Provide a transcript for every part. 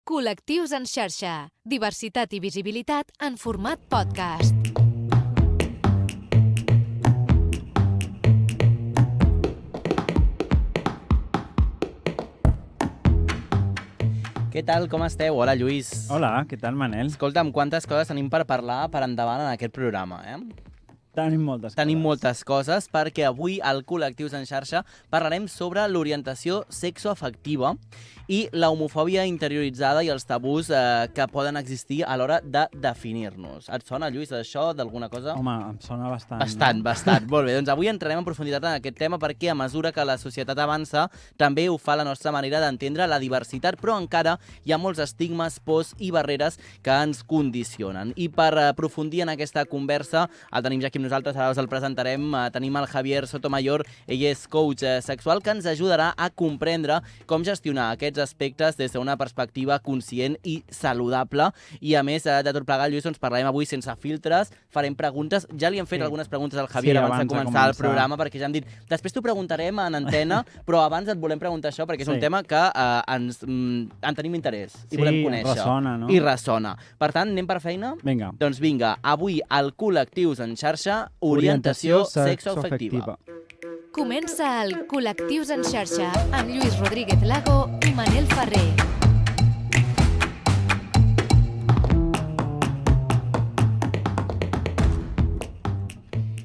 Col·lectius en xarxa. Diversitat i visibilitat en format podcast. Què tal, com esteu? Hola, Lluís. Hola, què tal, Manel? Escolta'm, quantes coses tenim per parlar per endavant en aquest programa, Tenim moltes Tenim coses. moltes coses perquè avui al Col·lectius en xarxa parlarem sobre l'orientació sexoafectiva i la homofòbia interioritzada i els tabús que poden existir a l'hora de definir-nos. Et sona, Lluís, això d'alguna cosa? Home, em sona bastant. Bastant. Molt bé, doncs avui entrarem en profunditat en aquest tema perquè a mesura que la societat avança també ho fa la nostra manera d'entendre la diversitat, però encara hi ha molts estigmes, pors i barreres que ens condicionen. I per aprofundir en aquesta conversa el tenim ja aquí amb nosaltres, ara us el presentarem. Tenim el Javier Sotomayor, ell és coach sexual que ens ajudarà a comprendre com gestionar aquests aspectes des d'una perspectiva conscient i saludable. I a més de tot plegat, Lluís, doncs parlarem avui sense filtres, farem preguntes. Ja li hem fet algunes preguntes al Javier abans de començar el programa, perquè ja han dit, després t'ho preguntarem en antena, però abans et volem preguntar això perquè és un tema que en tenim interès i volem conèixer. Ressona, no? I ressona. Per tant, anem per feina? Vinga. Doncs vinga, avui al Col·lectius en xarxa, orientació sexoafectiva. Comença el Col·lectius en xarxa amb Lluís Rodríguez Lago i Manel Ferrer.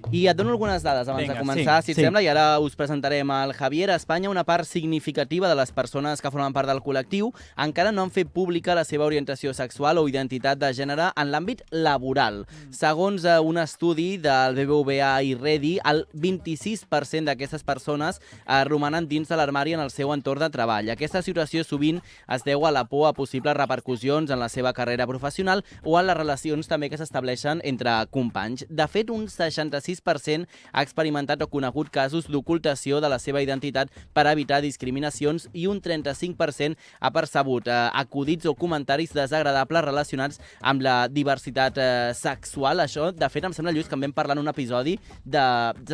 I et dono algunes dades abans de començar, si et sembla, i ara us presentarem al Javier. A Espanya, una part significativa de les persones que formen part del col·lectiu encara no han fet pública la seva orientació sexual o identitat de gènere en l'àmbit laboral. Segons un estudi del BBVA i Redi, el 26% d'aquestes persones romanen dins de l'armari en el seu entorn de treball. Aquesta situació sovint es deu a la por a possibles repercussions en la seva carrera professional o a les relacions també que s'estableixen entre companys. De fet, un 66% ha experimentat o conegut casos d'ocultació de la seva identitat per evitar discriminacions i un 35% ha percebut acudits o comentaris desagradables relacionats amb la diversitat sexual. Això, de fet, em sembla, Lluís, que en vam parlar en un episodi de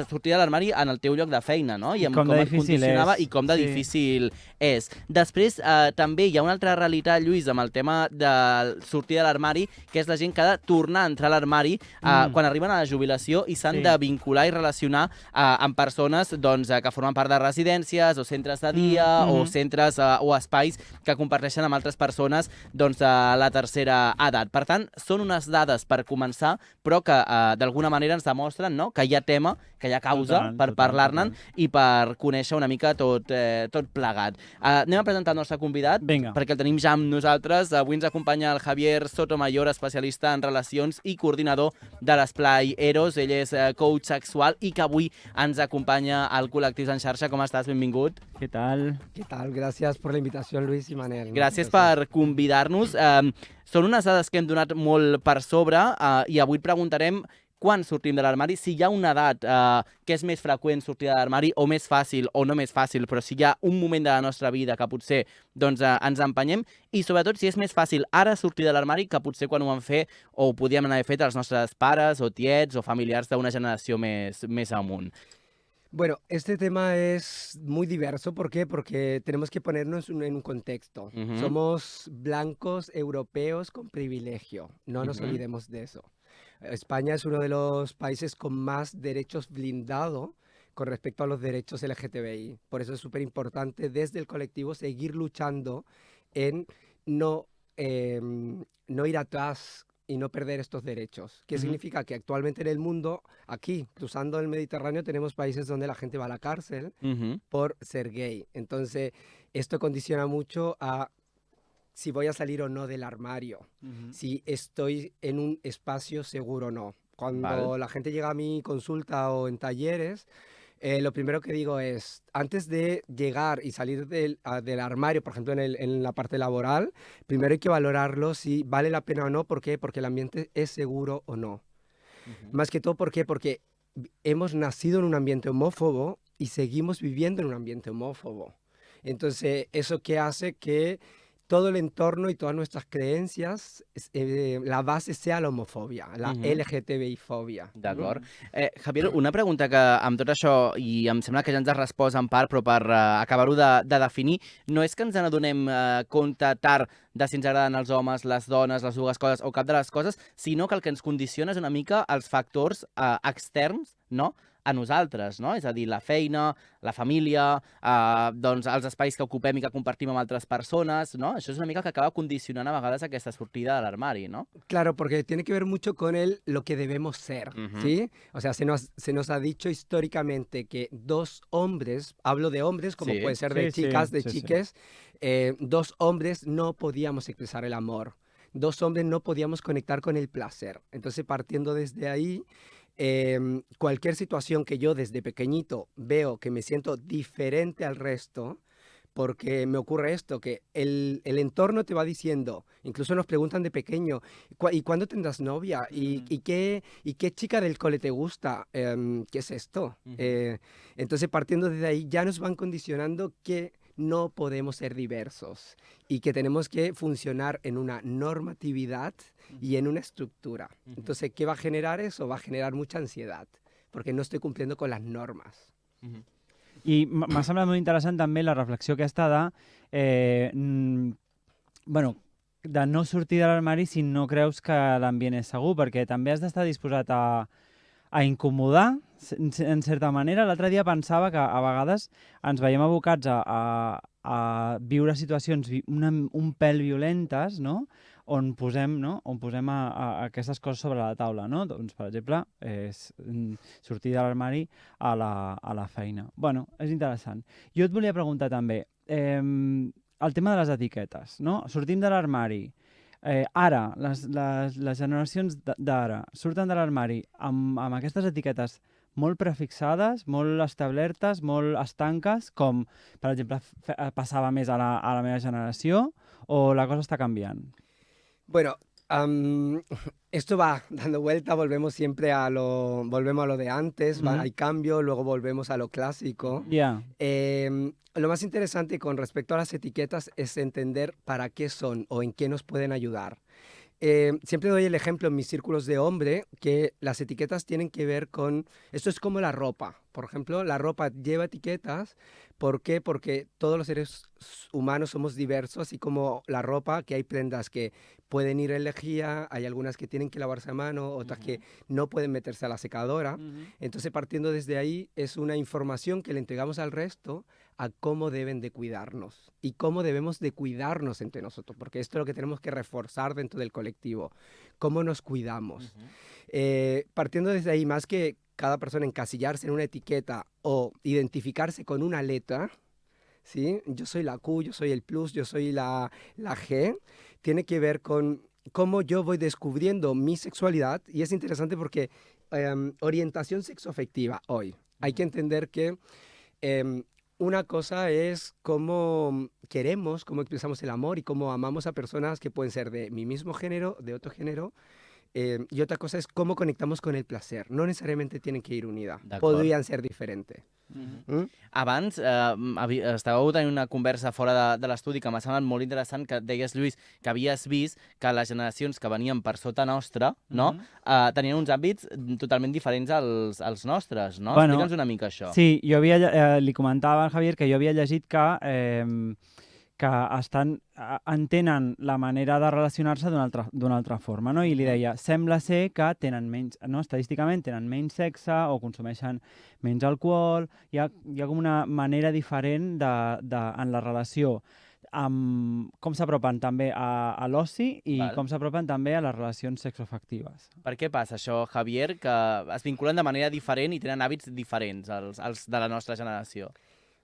sortir de l'armari en el teu lloc de feina, no? I com et condicionava i com de difícil és. Després, també hi ha una altra realitat, Lluís, amb el tema de sortir de l'armari, que és la gent que ha de tornar a entrar a l'armari quan arriben a la jubilació i s'han de vincular i relacionar amb persones que formen part de residències o centres de dia o centres o espais que comparteixen amb altres persones de la tercera edat. Per tant, són unes dades per començar, però que d'alguna manera ens demostren que hi ha tema, que hi ha causa per parlar-ne i per conèixer una mica tot plegat. Anem a presentar el nostre convidat, perquè el tenim ja amb nosaltres. Avui ens acompanya el Javier Sotomayor, especialista en relacions i coordinador de l'Esplai Eros. Ell és coach sexual i que avui ens acompanya al Col·lectius en xarxa. Com estàs? Benvingut. Què tal? ¿Qué tal? Gracias por la invitación, Luis y Manel. Gràcies per convidar-nos. Són unes dades que hem donat molt per sobre i avui et preguntarem quan sortim de l'armari, si hi ha una edat que és més freqüent sortir de l'armari o més fàcil o no més fàcil, però si hi ha un moment de la nostra vida que potser ens empenyem i sobretot si és més fàcil ara sortir de l'armari que potser quan ho vam fer o ho podíem haver fet els nostres pares o tiets o familiars d'una generació més amunt. Bueno, este tema es muy diverso. ¿Por qué? Porque tenemos que ponernos en un contexto. Somos blancos europeos con privilegio. No nos olvidemos de eso. España es uno de los países con más derechos blindados con respecto a los derechos LGTBI. Por eso es súper importante desde el colectivo seguir luchando en no ir atrás y no perder estos derechos. ¿Qué significa? Que actualmente en el mundo, aquí, cruzando el Mediterráneo, tenemos países donde la gente va a la cárcel por ser gay. Entonces, esto condiciona mucho a si voy a salir o no del armario, si estoy en un espacio seguro o no. Cuando la gente llega a mi consulta o en talleres, lo primero que digo es, antes de llegar y salir del armario, por ejemplo, en la parte laboral, primero hay que valorarlo si vale la pena o no. ¿Por qué? Porque el ambiente es seguro o no. Más que todo, ¿por qué? Porque hemos nacido en un ambiente homófobo y seguimos viviendo en un ambiente homófobo. Entonces, ¿eso qué hace? Que todo el entorno y todas nuestras creencias, la base sea la homofobia, la LGTBI-fòbia. D'acord. Javier, una pregunta que amb tot això, i em sembla que ja ens has respost en part, però per acabar-ho de definir, no és que ens n'adonem compte tard de si ens agraden els homes, les dones, les dues coses o cap de les coses, sinó que el que ens condiciona és una mica els factors externs, no?, a nosaltres, no? És a dir, la feina, la família, doncs els espais que ocupem i que compartim amb altres persones, no? Això és una mica que acaba condicionant a vegades aquesta sortida de l'armari, ¿no? Claro, porque tiene que ver mucho con lo que debemos ser, ¿sí? O sea, se nos ha dicho históricamente que dos hombres, hablo de hombres como puede ser de chicas, de chiques, dos hombres no podíamos expresar el amor, dos hombres no podíamos conectar con el placer. Entonces, partiendo desde ahí, cualquier situación que yo desde pequeñito veo que me siento diferente al resto, porque me ocurre esto, que el entorno te va diciendo, incluso nos preguntan de pequeño, ¿y cuándo tendrás novia? ¿Y qué chica del cole te gusta? ¿Qué es esto? Entonces, partiendo desde ahí, ya nos van condicionando que no podemos ser diversos y que tenemos que funcionar en una normatividad y en una estructura. Entonces, ¿qué va a generar eso? Va a generar mucha ansiedad, porque no estoy cumpliendo con las normas. I m'ha semblat molt interessant també la reflexió aquesta de, bueno, de no sortir de l'armari si no creus que l'ambient és segur, perquè també has d'estar disposat a incomodar, en certa manera. L'altre dia pensava que a vegades ens veiem abocats a viure situacions un pèl violentes, no?, on posem aquestes coses sobre la taula, no? Doncs, per exemple, sortir de l'armari a la feina. Bueno, és interessant. Jo et volia preguntar també, el tema de les etiquetes, no? Sortim de l'armari. Ara, les generacions d'ara surten de l'armari amb aquestes etiquetes molt prefixades, molt establertes, molt estanques, com, per exemple, passava més a la meva generació, o la cosa està canviant? Bueno, esto va dando vuelta, volvemos a lo de antes, hay cambio, luego volvemos a lo clásico. Lo más interesante con respecto a las etiquetas es entender para qué son o en qué nos pueden ayudar. Siempre doy el ejemplo en mis círculos de hombre que las etiquetas tienen que ver con... Esto es como la ropa. Por ejemplo, la ropa lleva etiquetas. ¿Por qué? Porque todos los seres humanos somos diversos, así como la ropa, que hay prendas que pueden ir en lejía, hay algunas que tienen que lavarse a mano, otras que no pueden meterse a la secadora. Entonces, partiendo desde ahí, es una información que le entregamos al resto a cómo deben de cuidarnos y cómo debemos de cuidarnos entre nosotros, porque esto es lo que tenemos que reforzar dentro del colectivo, cómo nos cuidamos. Partiendo desde ahí, más que cada persona encasillarse en una etiqueta o identificarse con una letra, ¿sí? Yo soy la Q, yo soy el plus, yo soy la G, tiene que ver con cómo yo voy descubriendo mi sexualidad, y es interesante porque orientación sexoafectiva hoy. Hay que entender que una cosa es cómo queremos, cómo expresamos el amor y cómo amamos a personas que pueden ser de mi mismo género, de otro género, y otra cosa es cómo conectamos con el placer. No necesariamente tienen que ir unidas, podrían ser diferentes. Abans estàveu tenint una conversa fora de l'estudi que m'ha semblat molt interessant, que deies, Lluís, que havies vist que les generacions que venien per sota nostra, no? Tenien uns àmbits totalment diferents als nostres, no? Bueno, explica'ns una mica això. Sí, jo li comentava al Javier que jo havia llegit que entenen la manera de relacionar-se d'una altra forma, no? I li deia, sembla ser que tenen menys, no? Estadísticament tenen menys sexe o consumeixen menys alcohol, hi ha com una manera diferent en la relació amb com s'apropen també a l'oci i com s'apropen també a les relacions sexoafectives. Per què passa això, Javier, que es vinculen de manera diferent i tenen hàbits diferents als de la nostra generació?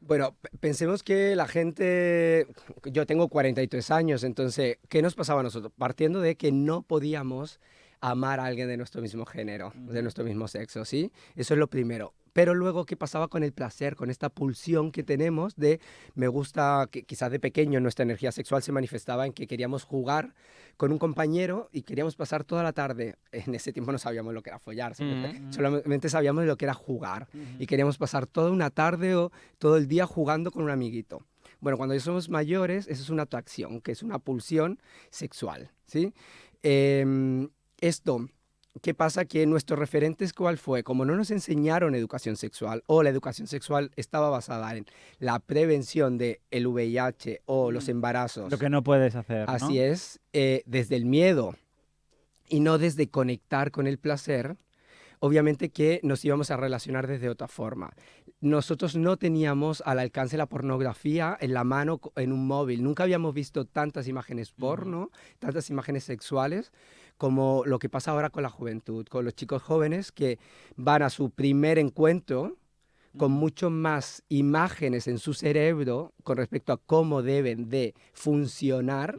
Bueno, pensemos que la gente, yo tengo 43 años, entonces, ¿qué nos pasaba a nosotros? Partiendo de que no podíamos amar a alguien de nuestro mismo género, de nuestro mismo sexo, ¿sí? Eso es lo primero. Pero luego, ¿qué pasaba con el placer, con esta pulsión que tenemos de me gusta, que quizás de pequeño nuestra energía sexual se manifestaba en que queríamos jugar con un compañero y queríamos pasar toda la tarde? En ese tiempo no sabíamos lo que era follar, solamente sabíamos lo que era jugar y queríamos pasar toda una tarde o todo el día jugando con un amiguito. Bueno, cuando ya somos mayores, eso es una atracción, que es una pulsión sexual, ¿sí? Esto, ¿qué pasa? Que nuestros referentes, ¿cuál fue? Como no nos enseñaron educación sexual o la educación sexual estaba basada en la prevención del VIH o los embarazos. Lo que no puedes hacer, ¿no? Así es, desde el miedo y no desde conectar con el placer, obviamente que nos íbamos a relacionar desde otra forma. Nosotros no teníamos al alcance la pornografía en la mano, en un móvil. Nunca habíamos visto tantas imágenes porno, tantas imágenes sexuales, como lo que pasa ahora con la juventud, con los chicos jóvenes que van a su primer encuentro con mucho más imágenes en su cerebro con respecto a cómo deben de funcionar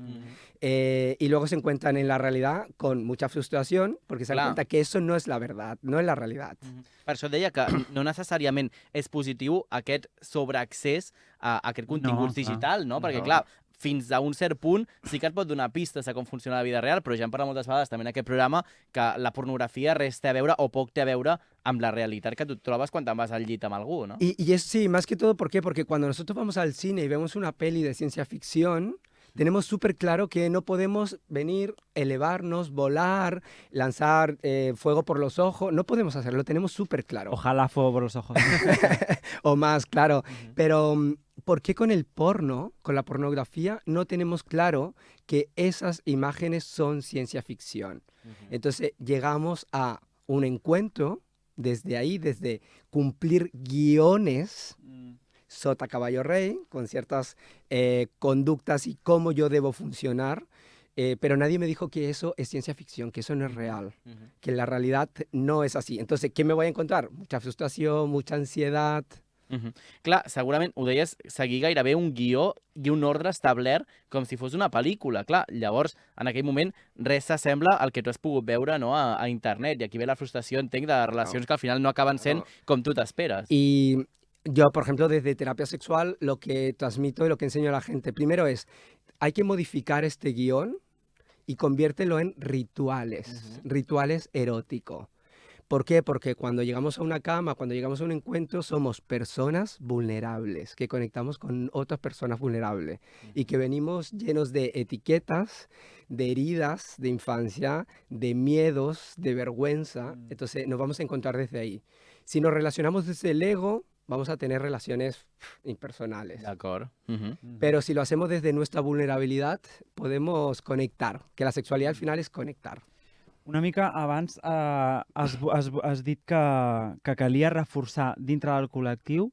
y luego se encuentran en la realidad con mucha frustración porque se dan cuenta que eso no es la verdad, no es la realidad. Per això deia que no necessàriament és positiu aquest sobreaccés a aquest contingut digital, no? Perquè, clar, fins a un cert punt sí que et pot donar pistes de com funciona la vida real, però ja hem parlat moltes vegades també en aquest programa que la pornografia res té a veure o poc té a veure amb la realitat que tu et trobes quan te'n vas al llit amb algú, ¿no? Y es, sí, más que todo, ¿por qué? Porque cuando nosotros vamos al cine y vemos una peli de ciencia ficción, tenemos súper claro que no podemos venir, elevarnos, volar, lanzar fuego por los ojos. No podemos hacerlo, lo tenemos súper claro. Ojalá fuego por los ojos. O más, claro. Pero ¿por qué con el porno, con la pornografía, no tenemos claro que esas imágenes son ciencia ficción? Entonces llegamos a un encuentro desde ahí, desde cumplir guiones sota caballo rey, con ciertas conductas y cómo yo debo funcionar, pero nadie me dijo que eso es ciencia ficción, que eso no es real, que la realidad no es así. Entonces, ¿qué me voy a encontrar? Mucha frustración, mucha ansiedad. Clar, segurament, ho deies, seguir gairebé un guió i un ordre establert com si fos una pel·lícula. Clar, llavors, en aquell moment, res s'assembla al que tu has pogut veure, no, a internet. I aquí ve la frustració, entenc, de relacions que al final no acaben sent com tu t'esperes. Y yo, por ejemplo, desde terapia sexual, lo que transmito y lo que enseño a la gente, primero es, hay que modificar este guión y conviértelo en rituales, rituales eróticos. ¿Por qué? Porque cuando llegamos a una cama, cuando llegamos a un encuentro, somos personas vulnerables, que conectamos con otras personas vulnerables y que venimos llenos de etiquetas, de heridas de infancia, de miedos, de vergüenza. Entonces nos vamos a encontrar desde ahí. Si nos relacionamos desde el ego, vamos a tener relaciones impersonales. D'acord. Pero si lo hacemos desde nuestra vulnerabilidad, podemos conectar, que la sexualidad al final es conectar. Una mica abans has dit que calia reforçar dintre del col·lectiu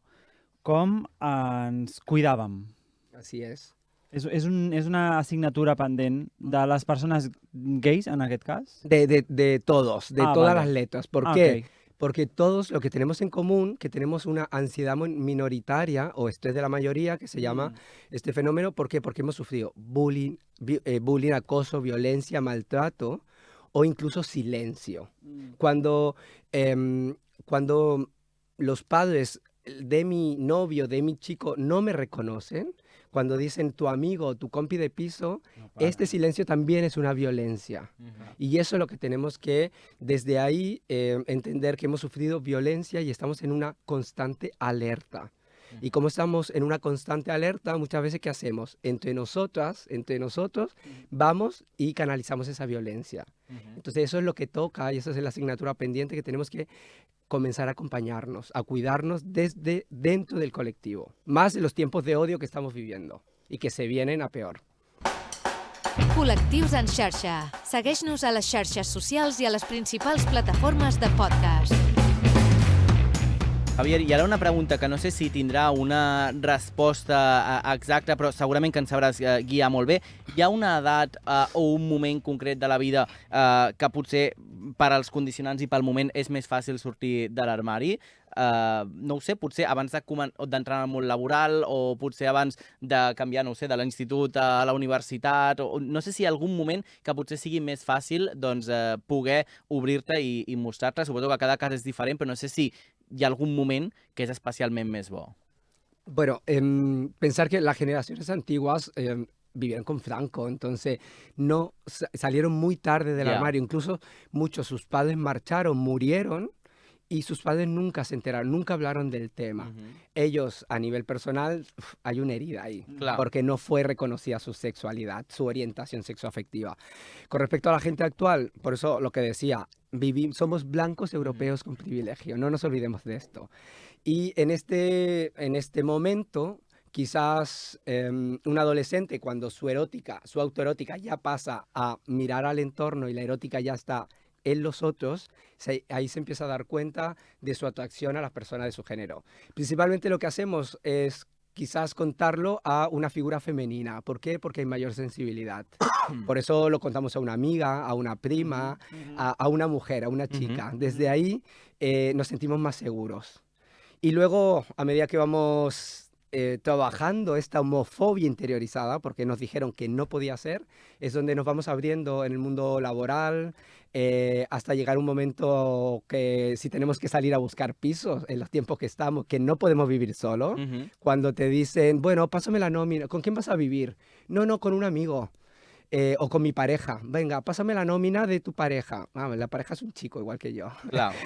com ens cuidàvem. Así es. És una assignatura pendent de les persones gais, en aquest cas? De todos, de todas las letras. ¿Por qué? Okay. Porque todos lo que tenemos en común, que tenemos una ansiedad minoritaria o estrés de la mayoría, que se llama este fenómeno. ¿Por qué? Porque hemos sufrido bullying, acoso, violencia, maltrato o incluso silencio. Cuando los padres de mi novio, de mi chico, no me reconocen, cuando dicen tu amigo, tu compi de piso, este silencio también es una violencia. Y eso es lo que tenemos que, desde ahí, entender que hemos sufrido violencia y estamos en una constante alerta. Y como estamos en una constante alerta, muchas veces, ¿qué hacemos? Entre nosotros, vamos y canalizamos esa violencia. Entonces, eso es lo que toca y esa es la asignatura pendiente que tenemos que comenzar a acompañarnos, a cuidarnos desde dentro del colectivo. Más en los tiempos de odio que estamos viviendo y que se vienen a peor. Col·lectius en xarxa. Segueix-nos a les xarxes socials i a les principals plataformes de podcast. Javier, i ara una pregunta que no sé si tindrà una resposta exacta, però segurament que ens sabràs guiar molt bé. Hi ha una edat o un moment concret de la vida que potser per als condicionants i pel moment és més fàcil sortir de l'armari? No ho sé, potser abans d'entrar en el món laboral o potser abans de canviar, no ho sé, de l'institut a la universitat, o no sé si hi ha algun moment que potser sigui més fàcil doncs, poder obrir-te i mostrar-te. Suposo que cada cas és diferent, però no sé si hi ha algún moment que es especialmente més bo. Bueno, pensar que las generaciones antiguas vivieron con Franco, entonces no salieron muy tarde del armario. Incluso muchos, sus padres marcharon, murieron, y sus padres nunca se enteraron, nunca hablaron del tema. Ellos, a nivel personal, hay una herida ahí, porque no fue reconocida su sexualidad, su orientación sexoafectiva. Con respecto a la gente actual, por eso lo que decía, somos blancos europeos con privilegio, no nos olvidemos de esto. Y en este momento, quizás un adolescente, cuando su autoerótica ya pasa a mirar al entorno y la erótica ya está en los otros, ahí se empieza a dar cuenta de su atracción a las personas de su género. Principalmente lo que hacemos es quizás contarlo a una figura femenina. ¿Por qué? Porque hay mayor sensibilidad. Por eso lo contamos a una amiga, a una prima, a una mujer, a una chica. Desde ahí nos sentimos más seguros. Y luego, a medida que vamos trabajando esta homofobia interiorizada, porque nos dijeron que no podía ser, es donde nos vamos abriendo en el mundo laboral, hasta llegar un momento que si tenemos que salir a buscar pisos en los tiempos que estamos, que no podemos vivir solo, cuando te dicen, bueno, pásame la nómina, ¿con quién vas a vivir? No, con un amigo. O con mi pareja. Venga, pásame la nómina de tu pareja. La pareja es un chico igual que yo. Claro.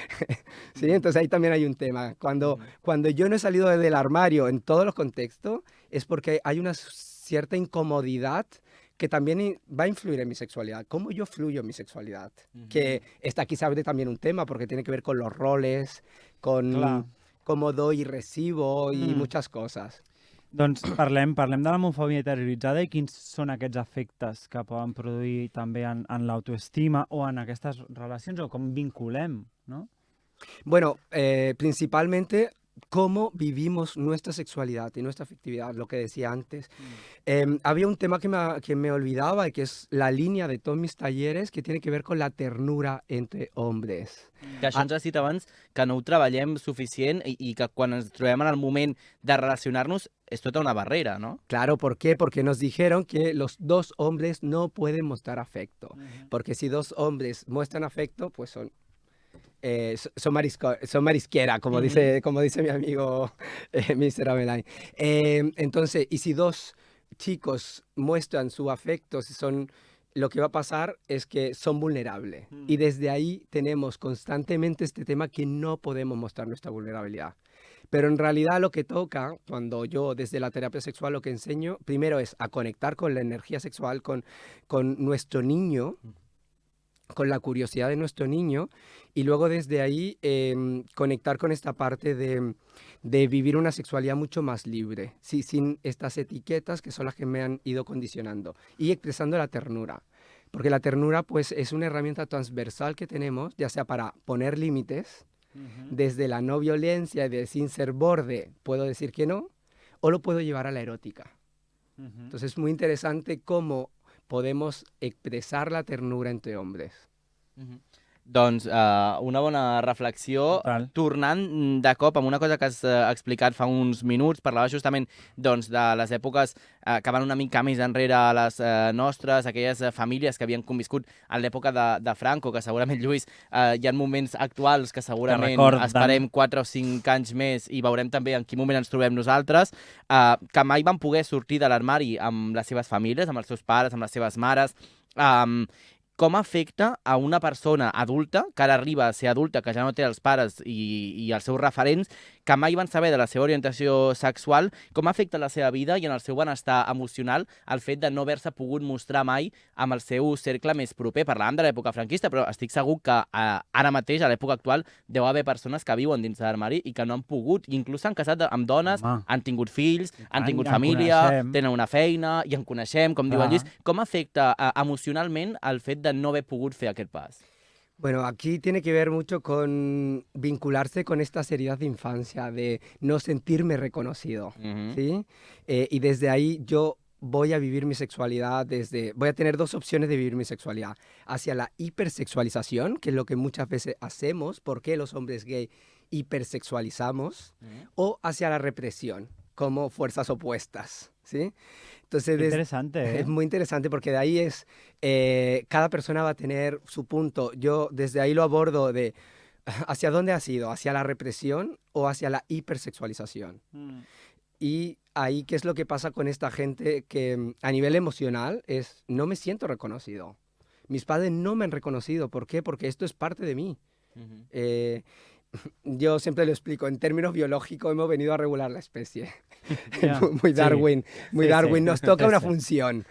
Sí, entonces ahí también hay un tema. Cuando yo no he salido del armario en todos los contextos, es porque hay una cierta incomodidad que también va a influir en mi sexualidad. ¿Cómo yo fluyo en mi sexualidad? Que aquí se abre también un tema porque tiene que ver con los roles, con cómo doy y recibo y muchas cosas. Doncs parlem de l'homofòbia interioritzada i quins són aquests efectes que poden produir també en l'autoestima o en aquestes relacions, o com vinculem, no? Bueno, principalmente cómo vivimos nuestra sexualidad y nuestra afectividad, lo que decía antes. Había un tema que me olvidaba y que es la línea de todos mis talleres que tiene que ver con la ternura entre hombres. Que això ens has dit abans, que no ho treballem suficient i que quan ens trobem en el moment de relacionar-nos és tota una barrera, ¿no? Claro, ¿por qué? Porque nos dijeron que los dos hombres no pueden mostrar afecto. Porque si dos hombres muestran afecto, pues son marisquera, como dice mi amigo Mr. Ameline. Entonces, y si dos chicos muestran su afecto, lo que va a pasar es que son vulnerables. Y desde ahí tenemos constantemente este tema que no podemos mostrar nuestra vulnerabilidad. Pero en realidad lo que toca, cuando yo desde la terapia sexual lo que enseño, primero es a conectar con la energía sexual, con nuestro niño, con la curiosidad de nuestro niño, y luego desde ahí conectar con esta parte de vivir una sexualidad mucho más libre, sin estas etiquetas que son las que me han ido condicionando, y expresando la ternura. Porque la ternura pues es una herramienta transversal que tenemos, ya sea para poner límites, desde la no violencia y de sin ser borde, puedo decir que no, o lo puedo llevar a la erótica. Entonces es muy interesante cómo podemos expressar la ternura entre hombres. Doncs una bona reflexió. Total. Tornant de cop amb una cosa que has explicat fa uns minuts, parlava justament doncs, de les èpoques que van una mica més enrere a les nostres, aquelles famílies que havien conviscut en l'època de Franco, que segurament, Lluís, hi ha moments actuals que segurament esperem 4 o 5 anys més i veurem també en quin moment ens trobem nosaltres, que mai van poder sortir de l'armari amb les seves famílies, amb els seus pares, amb les seves mares. Com afecta a una persona adulta, que ara arriba a ser adulta, que ja no té els pares i els seus referents, que mai van saber de la seva orientació sexual, com afecta la seva vida i en el seu benestar emocional el fet de no haver-se pogut mostrar mai amb el seu cercle més proper. Parlàvem de l'època franquista, però estic segur que ara mateix, a l'època actual, deu haver persones que viuen dins de l'armari i que no han pogut, i inclús s'han casat amb dones, han tingut fills, han tingut família, tenen una feina i en coneixem, com diu el Lluís. Com afecta emocionalment el fet de no haver pogut fer aquest pas? Bueno, aquí tiene que ver mucho con vincularse con estas heridas de infancia, de no sentirme reconocido, ¿sí? Y desde ahí yo voy a vivir mi sexualidad voy a tener dos opciones de vivir mi sexualidad. Hacia la hipersexualización, que es lo que muchas veces hacemos, porque los hombres gay hipersexualizamos, o hacia la represión, como fuerzas opuestas, ¿sí? Entonces, interesante, es muy interesante porque de ahí cada persona va a tener su punto. Yo desde ahí lo abordo de ¿hacia dónde has ido? ¿Hacia la represión o hacia la hipersexualización? Y ahí, ¿qué es lo que pasa con esta gente que a nivel emocional no me siento reconocido? Mis padres no me han reconocido. ¿Por qué? Porque esto es parte de mí. yo siempre lo explico, en términos biológicos hemos venido a regular la especie. Ya, Muy Darwin, muy sí, Darwin. sí. Nos toca una Sí. función.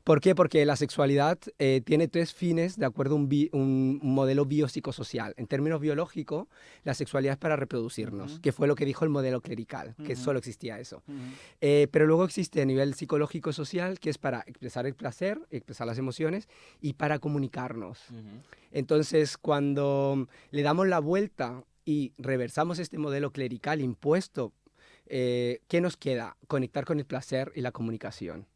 ¿Por qué? Porque la sexualidad tiene 3 fines de acuerdo a un modelo biopsicosocial. En términos biológicos, la sexualidad es para reproducirnos, que fue lo que dijo el modelo clerical, que solo existía eso. Pero luego existe a nivel psicológico social, que es para expresar el placer, expresar las emociones y para comunicarnos. Entonces, cuando le damos la vuelta y reversamos este modelo clerical impuesto, ¿qué nos queda? Conectar con el placer y la comunicación.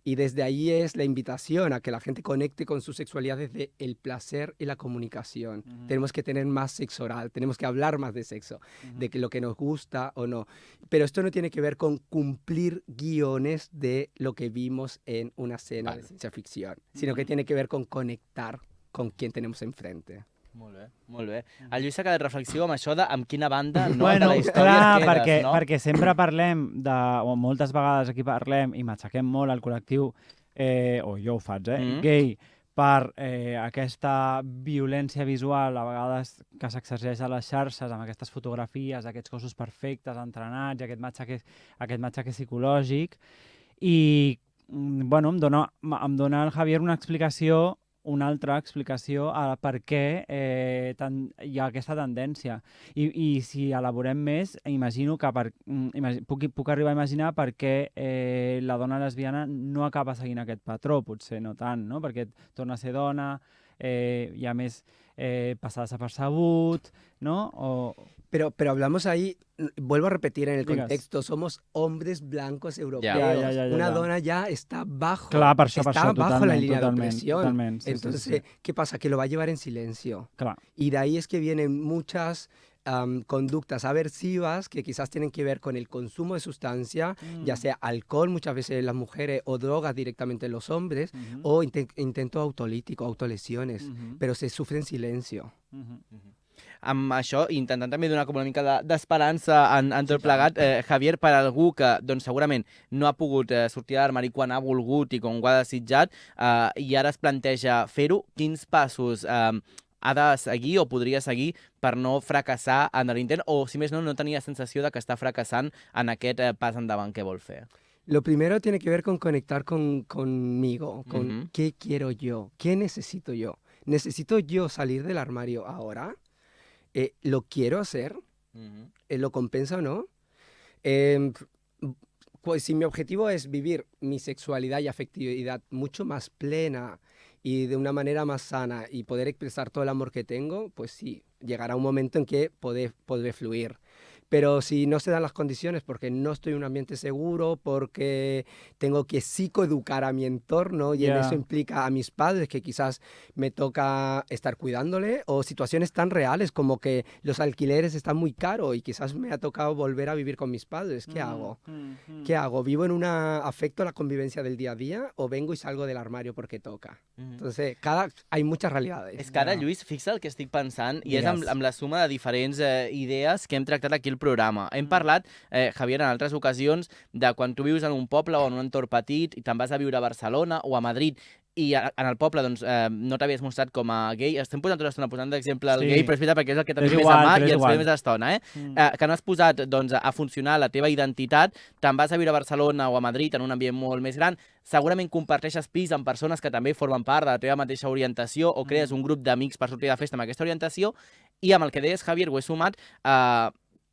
Y desde ahí es la invitación a que la gente conecte con su sexualidad desde el placer y la comunicación. Tenemos que tener más sexo oral, tenemos que hablar más de sexo, de que lo que nos gusta o no. Pero esto no tiene que ver con cumplir guiones de lo que vimos en una escena de ciencia ficción, sino que tiene que ver con conectar con quien tenemos enfrente. Molt bé, molt bé. El Lluís s'ha quedat reflexiu amb això de amb quina banda de Bueno, la història clar, et quedes, no? perquè sempre parlem, o moltes vegades aquí parlem, i m'aixequem molt al col·lectiu, o jo ho faig, gay, per aquesta violència visual, a vegades que s'exerceix a les xarxes, amb aquestes fotografies, aquests cossos perfectes, entrenats, i aquest matxaque psicològic. I, bueno, em dona el Javier una altra explicació a per què hi ha aquesta tendència. I si elaborem més, imagino que puc arribar a imaginar per què la dona lesbiana no acaba seguint aquest patró, potser no tant, no? Perquè torna a ser dona, hi ha més passar desapercebut, no? Pero hablamos ahí, vuelvo a repetir en el Digas. contexto, somos hombres blancos europeos. Ya. Una dona ya está bajo, Clar, per això, bajo la línea de totalment, opresión. totalment, sí, Entonces, sí. ¿qué pasa? Que lo va a llevar en silencio. Clar. Y de ahí es que vienen muchas conductas aversivas que quizás tienen que ver con el consumo de sustancia, ya sea alcohol muchas veces en las mujeres o drogas directamente en los hombres, o intento autolítico, autolesiones, pero se sufre en silencio. Amb això, intentant també donar com una mica d'esperança en tot plegat, Javier, per algú que doncs, segurament no ha pogut sortir de l'armari quan ha volgut i quan ho ha desitjat, i ara es planteja fer-ho, quins passos ha de seguir o podria seguir per no fracassar en l'intent, o si més no tenir la sensació de que està fracassant en aquest pas endavant que vol fer? Lo primero tiene que ver con conectar conmigo, con qué quiero yo, qué necesito yo. ¿Necesito yo salir del armario ahora? ¿Lo quiero hacer? ¿Lo compensa o no? Pues si mi objetivo es vivir mi sexualidad y afectividad mucho más plena y de una manera más sana y poder expresar todo el amor que tengo, pues sí, llegará un momento en que podré fluir. Pero si no se dan las condiciones porque no estoy en un ambiente seguro, porque tengo que psicoeducar a mi entorno y en eso implica a mis padres, que quizás me toca estar cuidándole, o situaciones tan reales como que los alquileres están muy caros y quizás me ha tocado volver a vivir con mis padres. ¿Qué hago? ¿Qué hago? ¿Vivo en un afecto a la convivencia del día a día o vengo y salgo del armario porque toca? Entonces, hay muchas realidades. És que ara, Lluís, fixa el que estic pensant, i és amb la suma de diferents idees que hem tractat aquí al programa. Hem parlat, Javier, en altres ocasions, de quan tu vius en un poble o en un entorn petit i te'n vas a viure a Barcelona o a Madrid i en el poble doncs, no t'havies mostrat com a gay. Estem posant tota l'estona posant d'exemple el gay, però és veritat perquè és el que tenim més a mà i ens ve més estona. Que no has posat doncs, a funcionar la teva identitat, te'n vas a viure a Barcelona o a Madrid en un ambient molt més gran, segurament comparteixes pis amb persones que també formen part de la teva mateixa orientació o crees un grup d'amics per sortir de festa amb aquesta orientació, i amb el que deies, Javier, ho he sumat,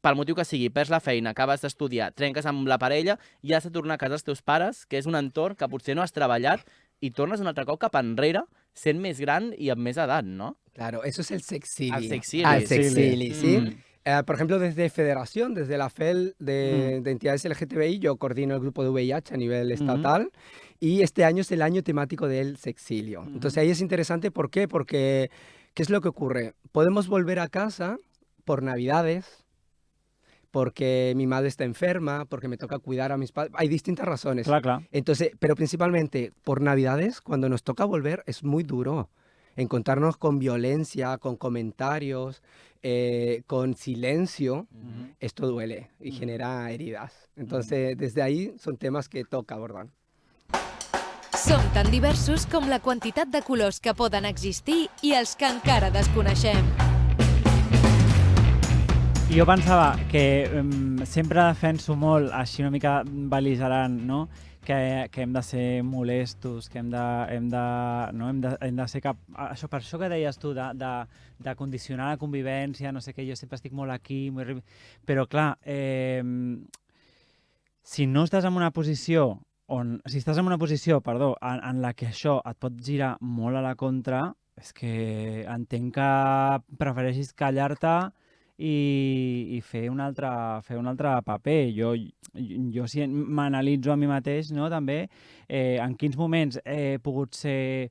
pel motiu que sigui, perds la feina, acabes d'estudiar, trenques amb la parella i has de tornar a casa als teus pares, que és un entorn que potser no has treballat, i tornes un altre cop cap enrere, sent més gran i amb més edat, ¿no? Claro, eso es el sexili. El sexili. Al sexili, ¿sí? Por ejemplo, desde Federación, desde la FEL de entidades LGTBI, yo coordino el grupo de VIH a nivel estatal y este año es el año temático del sexilio. Entonces ahí es interesante, ¿por qué? Porque, ¿qué es lo que ocurre? Podemos volver a casa por Navidades, porque mi madre está enferma, porque me toca cuidar a mis padres. Hay distintas razones. Clar. Entonces, pero principalmente por Navidades, cuando nos toca volver, es muy duro. Encontrarnos con violencia, con comentarios, con silencio, esto duele y genera heridas. Entonces, desde ahí son temas que toca abordar. Som tan diversos com la quantitat de colors que poden existir i els que encara desconeixem. Jo pensava que sempre defenso molt, així una mica bel·ligerant, no? Que hem de ser molestos, que hem de ser per això que deies tu, de condicionar la convivència, no sé què, jo sempre estic molt aquí, però clar, si estàs en una posició en la que això et pot girar molt a la contra, és que entenc que prefereixis callar-te i fer un altre paper. Jo si m'analitzo a mi mateix, no, també, en quins moments he pogut ser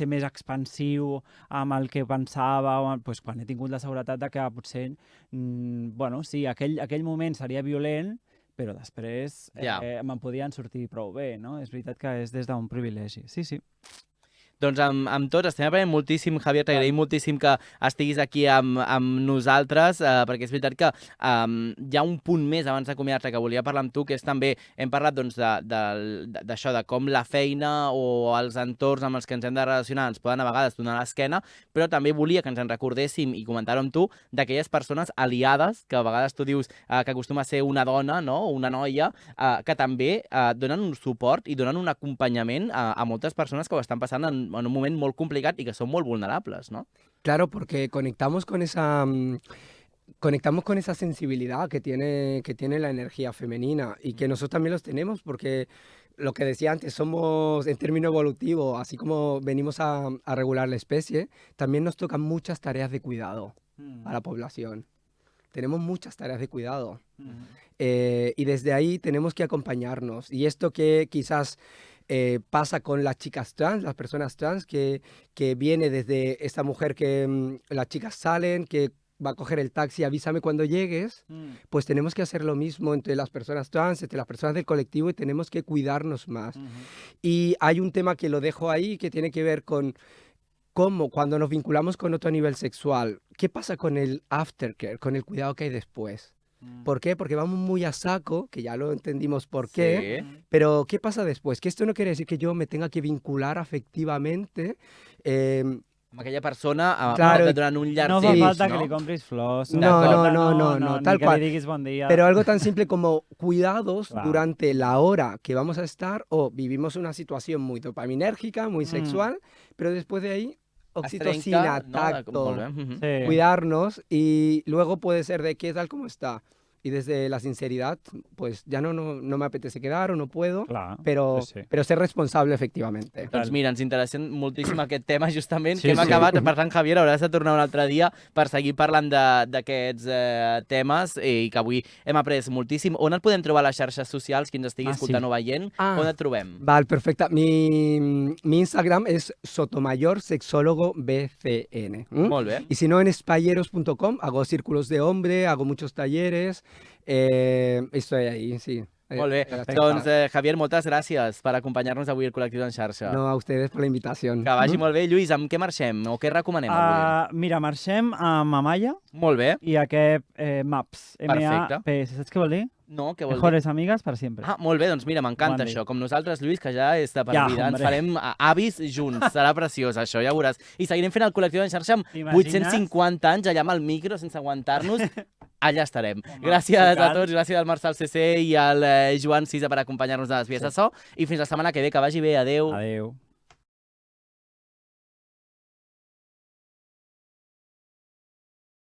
més expansiu amb el que pensava, doncs quan he tingut la seguretat de que potser, sí, aquell moment seria violent, però després me'n podien sortir prou bé, no? És veritat que és des d'un privilegi. Sí, sí. Doncs amb tots, estem aprenent moltíssim, Javier, t'agraïm moltíssim que estiguis aquí amb nosaltres, perquè és veritat que hi ha un punt més abans d'acomiadar-te que volia parlar amb tu, que és també, hem parlat d'això, de com la feina o els entorns amb els que ens hem de relacionar ens poden a vegades donar l'esquena, però també volia que ens en recordéssim i comentar-ho amb tu d'aquelles persones aliades, que a vegades tu dius que acostuma a ser una dona, no?, o una noia, que també donen un suport i donen un acompanyament a moltes persones que ho estan passant en un moment molt complicat i que són molt vulnerables, ¿no? Claro, porque conectamos con esa sensibilidad que tiene la energía femenina y que nosotros también los tenemos porque lo que decía antes, somos en término evolutivo, así como venimos a regular la especie, también nos tocan muchas tareas de cuidado a la población. Tenemos muchas tareas de cuidado y desde ahí tenemos que acompañarnos. Y esto que quizás pasa con las chicas trans, las personas trans, que viene desde esta mujer que las chicas salen, que va a coger el taxi, avísame cuando llegues, pues tenemos que hacer lo mismo entre las personas trans, entre las personas del colectivo y tenemos que cuidarnos más. Y hay un tema que lo dejo ahí que tiene que ver con cómo cuando nos vinculamos con otro a nivel sexual, ¿qué pasa con el aftercare, con el cuidado que hay después? ¿Por qué? Porque vamos muy a saco, que ya lo entendimos por qué, pero ¿qué pasa después? Que esto no quiere decir que yo me tenga que vincular afectivamente amb aquella persona claro, durant un llarg no temps, fa falta que li compris flors. No, tal ni que cual. li diguis bon dia. Pero algo tan simple como cuidados durante la hora que vamos a estar o vivimos una situación muy dopaminérgica, muy sexual, pero después de ahí oxitocina, tacto, cuidarnos y luego puede ser de qué tal, cómo está. Y desde la sinceridad, pues ja no me apetece quedar o no puedo, però ser responsable, efectivament. Doncs mira, ens interessa moltíssim aquest tema, justament, que hem acabat. Per tant, Javier, hauràs de tornar un altre dia per seguir parlant d'aquests temes i que avui hem après moltíssim. On et podem trobar a les xarxes socials, qui ens estigui escoltant o veient? On et trobem? Val, perfecte. Mi Instagram és Sotomayor Sexólogo BCN. Molt bé. Y si no, en espayeros.com hago círculos de hombre, hago muchos talleres. Estoy ahí, sí. Molt bé. Doncs, Javier, moltes gràcies per acompanyar-nos avui al Col·lectiu en xarxa. No, a ustedes por la invitación. Que vagi molt bé. Lluís, amb què marxem o què recomanem avui? Mira, marxem amb Amaya. Molt bé. I aquest MAPS. Perfecte. M-A-P-S. Saps què vol dir? No, què vol dir? Mejores amigas para siempre. Ah, molt bé, doncs mira, m'encanta això. Com nosaltres, Lluís, que ja és de per vida. Ens farem avis junts. Serà preciós, això, ja veuràs. I seguirem fent el Col·lectiu en xarxa amb 850 anys, allà amb el micro, sense aguantar-nos. Allà estarem. Gràcies a tots, gràcies al Marçal CC i al Joan Cisa per acompanyar-nos a les vies de so. I fins la setmana que ve, que vagi bé. Adéu. Adéu.